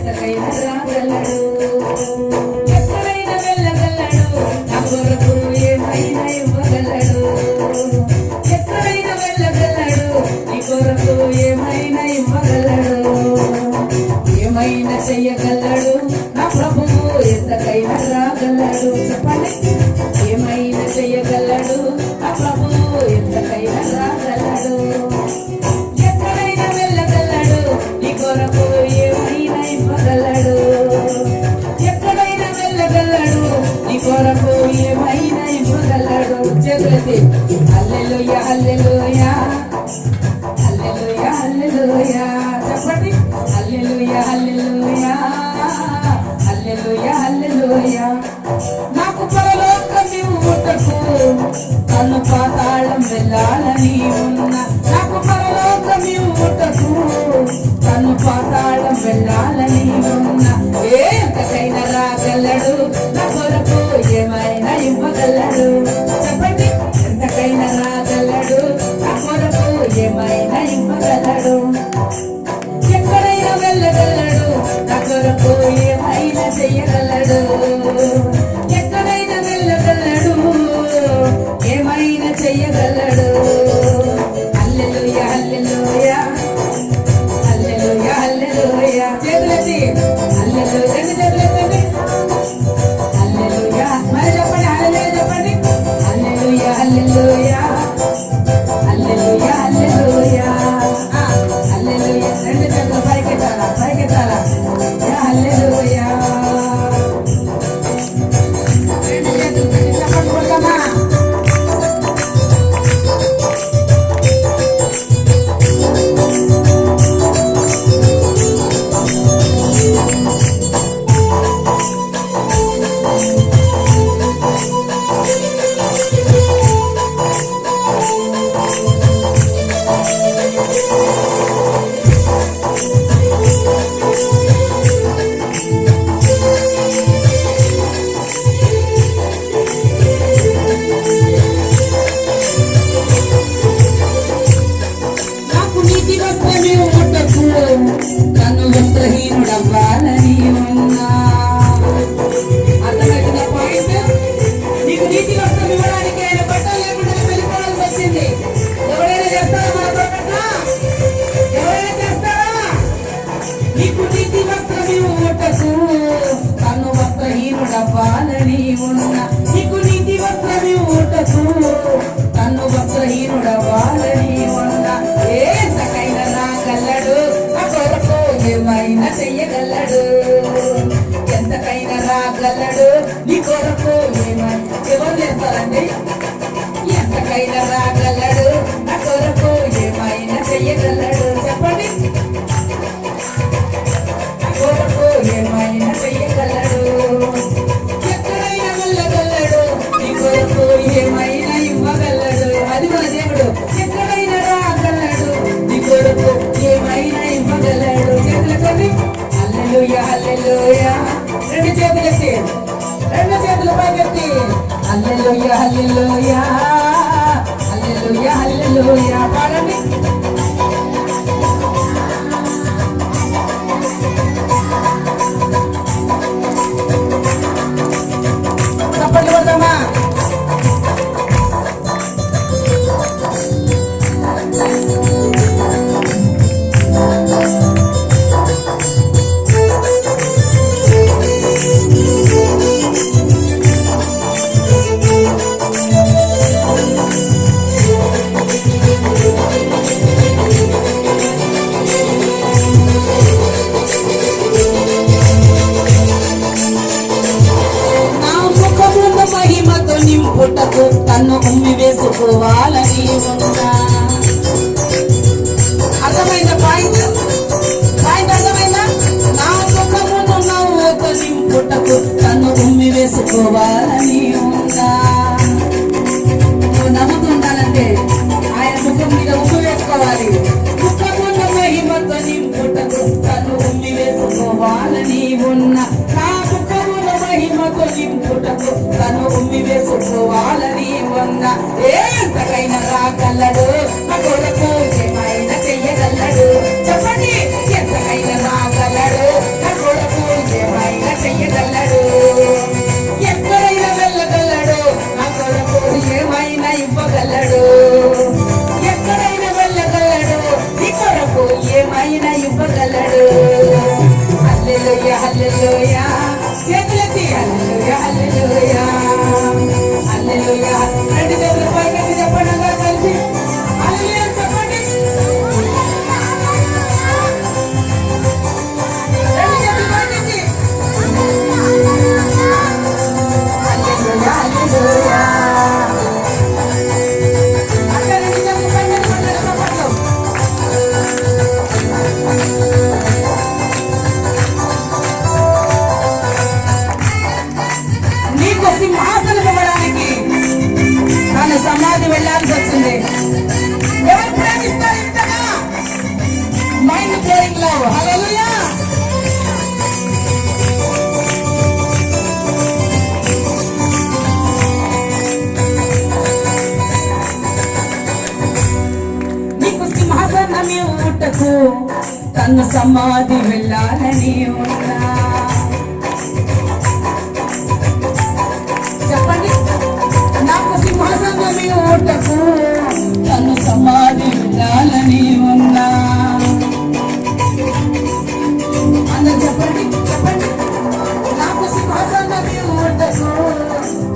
ఎంతకైనా రాగలడు, ఎక్కడైనా వెళ్ళగలడు, నా కొరకు ఏమైనా ఇవ్వగలడు. ఎక్కడైనా వెళ్ళగలడు, నీ కొరకు ఏమైనా ఇవ్వగలడు. ఏమైనా చెయ్యగలడు నా ప్రభువు, ఎంతకైనా రాగలడు. చెప్పండి, ఏమైనా చెయ్యగలడు నా ప్రభువు, ఎంతకైనా రాగలడు. ఎక్కడైనా వెళ్ళగలడు, నీ కొరకు ఏమైనా ఇవ్వగలడు. ఎక్కడైనా వెళ్ళగలడు, నీ కొరకు ఏమైనా ఇవ్వగలడు. చేతులెత్తి హల్లెలూయా హల్లెలూయా హల్లెలూయా హల్లెలూయా చెప్పండి, హల్లెలూయా హల్లెలూయా హల్లెలూయా హల్లెలూయా. నాకు పరలోకం ఇవ్వుటకు తను పాతాళం వెళ్ళాలని ఉన్నా. నాకు పరలోకం ఇవ్వుటకు తను పాతాళం వెళ్ళాలని ఉన్నా. ఎంతకైనా రాగలడు, నా కొరకు ఏమైనా ఇవ్వగలడు. చెప్పండి, ఎంతకైనా రాగలడు, నా కొరకు ఏమైనా ఇవ్వగలడు. ఎక్కడైనా వెళ్ళగలడు, నా కొరకు ఏమైనా చెయ్యగలడు. ఎక్కడైనా వెళ్ళగలడు, ఏమైనా చెయ్యగలడు. హల్లెలూయా హల్లెలూయా హల్లెలూయా హల్లెలూయా. చేతులెత్తి హల్లెలూయా, రెండు చేతులెత్తండి. హల్లెలూయా, మరి చెప్పండి, హల్లెలూయా చెప్పండి. హల్లెలూయా హల్లెలూయా హల్లెలూయా హల్లెలూయా హల్లెలూయా. రెండు చేతులు పైకెత్తాలా, పైకెత్తాలా. హల్లెలూయా, రెండు చేతులు పెట్టి చెప్పండి కొడతామా. నాకు నీతి వస్త్రమే ముట్టకు, తను వస్త్రహీనుడవ్వాలని ఉన్నా. అర్థమైంది నా పాయింట్? నీకు నీతి వస్త్రం ఇవ్వడానికి ఆయన బట్టలు లేకుండా వెళ్ళిపోవాల్సి వచ్చింది. ఎవరైనా చేస్తారా మన ప్రకటన? ఎవరైనా చేస్తారా? నీకు నీతి వస్త్రం ఇవ్వటకు తను వస్త్రహీనుడవ్వాలని ఉన్నా. నీకు నీతి వస్త్రం ఇవ్వటకు తను వస్త్రహీనుడవ్వాలని ఉన్నా. ఎంతకైనా రాగలడు, నా కొరకు ఏమైనా చెయ్యగలడు. ఎంతకైనా రాగలడు, నీ కొరకు ఏమైనా. ఎవరు చేస్తారండి? ఎంతకైనా రాగలడు, నా కొరకు ఏమైనా చెయ్యగలడు. చెప్పండి, నా కొరకు ఏమైనా చెయ్యగలడు. ఎక్కడైనా వెళ్ళగలడు, నీ కొరకు ఏమైనా ఇవ్వగలడు. అది మన దేవుడు. ఎక్కడైనా రాగలడు, నీ కొరకు ఏమైనా ఇవ్వగలడు. చేతులెత్తండి, హల్లెలూయా హల్లెలూయా. రెండు చేతులెత్తి, రెండు చేతుల పైకెత్తి హల్లెలూయా హల్లెలూయా హల్లెలూయా హల్లెలూయా పాడండి. చప్పట్లు కొడతామా. నింపుటకు తన్ను ఉమ్మి వేసుకోవాలని ఉన్నా. అర్థమైందా పాయింట్? పాయింట్ అర్థమైందా? నా ముఖమును నవ్వుతో నింపుటకు తన్ను ఉమ్మి వేసుకోవాలని ఉన్నా. నువ్వు నమ్ముతుండాలంటే ఆయన ముఖం మీద ఉమ్మి వేసుకోవాలి. ముఖమును మహిమతో నింపుటకు తన్ను ఉమ్మి వేసుకోవాలని ఉన్నా. నా ముఖమును మహిమతో నింపుటకు తను ఉమ్మి వేసుకోవాలని ఉన్నా. ఎంతకైనా రాగలడు, నా కొరకు ఏమైనా చెయ్యగలడు. చెప్పండి, ఎంతకైనా రాగలడు, నా కొరకు సమాధి వెళ్ళాలని ఉన్నా. చెప్పండి. నాకు సింహాసనం ఓటకు తను సమాధి వెళ్ళాలని ఉన్నా. అందరు చెప్పండి చెప్పండి. నాకు సింహాసనం ఓటకు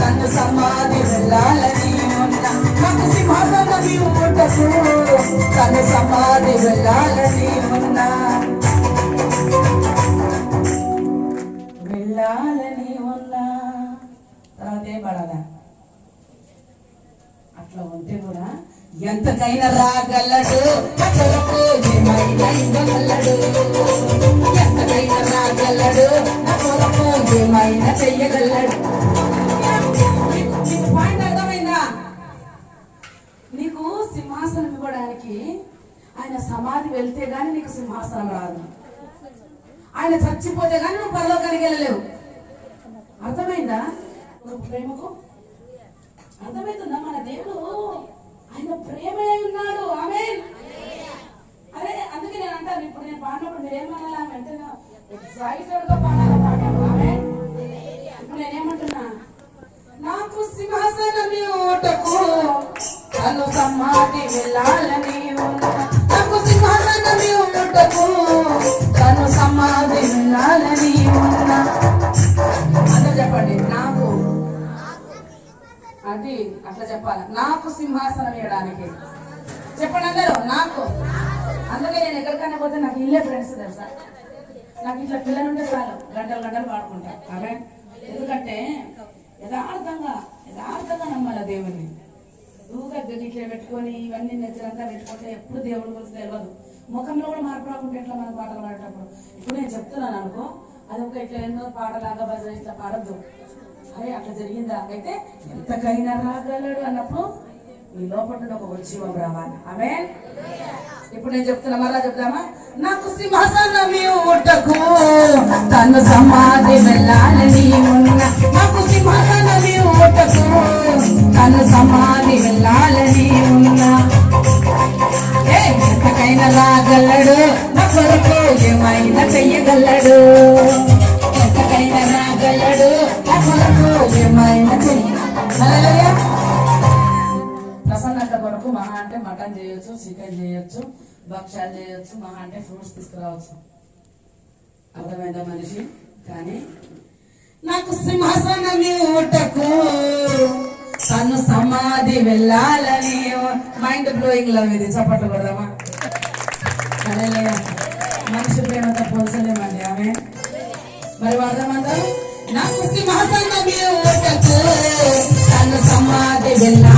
తను సమాధి వెళ్ళాలని ఉన్నా. నాకు సింహాసనం ఓటకు తను సమాధి వెళ్ళాలని ఉన్నా. వెళ్ళాలని ఉన్నా. తర్వాత ఏం పడాలా? అట్లా ఉంటే కూడా ఎంతకైనా రాగలడు, కొరకు ఏమైనా ఇవ్వగలడు. ఎంతకైనా రాగలడు, నా కొరకు ఏమైనా చెయ్యగలడు. నీకు పాయింట్ అర్థమైందా? నీకు సింహాసనం ఇవ్వడానికి ఆయన సమాధి వెళ్తే గాని నీకు సింహాసనం రాదు. ఆయన చచ్చిపోతే గాని నువ్వు పరలోకానికి వెళ్ళలేవు. అర్థమైందా? ప్రేమకు అర్థమవుతుందా? మన దేవుడు ఆయన ప్రేమే ఉన్నాడు. ఆమేన్. అరే అందుకే నేను అంటాను, ఇప్పుడు నేను పాడినప్పుడు మీరు ఏమన్నా వెంటనే ఎక్సైటెడ్ గా పాడాలి పాట. ఆమేన్. ఇప్పుడు నేనేమంటున్నా, నాకు సింహాసనం ఓటకు తను సమాధి వెళ్ళాలని ఉన్నా. నాకు సింహాసనం ఓటకు తను సమాధి వెళ్ళాలని ఉన్నా. అందరూ చెప్పండి. నాకు అది అట్లా చెప్పాలి. నాకు సింహాసనం ఇవ్వడానికి చెప్పండి అందరూ. నాకు అందుకే నేను ఎక్కడికైనా పోతే నాకు ఇల్లే ఫ్రెండ్స్ తెలుసా. నాకు ఇట్లా పిల్లలు ఉంటే చాలు, గంటలు గంటలు పాడుకుంటా. అదే ఎందుకంటే యథార్థంగా నమ్మాలి దేవుణ్ణి. ఊగా ఇట్లా పెట్టుకొని ఇవన్నీ నెచ్చరంతా పెట్టుకుంటే ఎప్పుడు దేవుడి గురించి తెలియదు. ముఖంలో కూడా మార్పు రాకుంటే ఎట్లా మనం పాటలు పాడేటప్పుడు. ఇప్పుడు నేను చెప్తున్నాను అనుకో, అది ఒక ఇట్లా ఎన్నో పాటలాగా భజన ఇట్లా పాడద్దు. అరే అట్లా జరిగిందా? అయితే ఎంతకైనా రాగలడు అన్నప్పుడు మీ లోపల ఒక ఉద్యమం రావాలి. ఆమేన్. ఇప్పుడు నేను చెప్తున్నా, మళ్ళా చెప్తామా? నాకు సింహాసనం ఓటకు తను సమాధి వెళ్ళాలని ఉన్నా. నాకు సింహాసనం ఓటకు తను సమాధి వెళ్ళాలని ఉన్నా. ఎంతకైనా రాగలడు, నా కొరకు ఏమైనా చెయ్యగలడు. ఎంతకైనా రాగలడు, నా కొరకు ఏమైనా చెయ్యగలడు. ప్రసన్నత కొరకు మహా అంటే మటన్ చేయొచ్చు, చికెన్ చేయొచ్చు, భక్ష్యాలు చేయొచ్చు, మహా అంటే ఫ్రూట్స్ తీసుకురావచ్చు. అర్థమైందా మనిషి? కానీ నాకు సింహాసనం ఓటకు తను సమాధి వెళ్ళాలని. మైండ్ బ్లోయింగ్ లవ్ ఇది. చప్పట్లు కొడదామా? మనిషి ప్రేమతో పోల్చలేమండి. ఆమె మరి అర్థమంటారు. నాకు సింహాసనం ఓటకు తను సమాధి వెళ్ళాలి.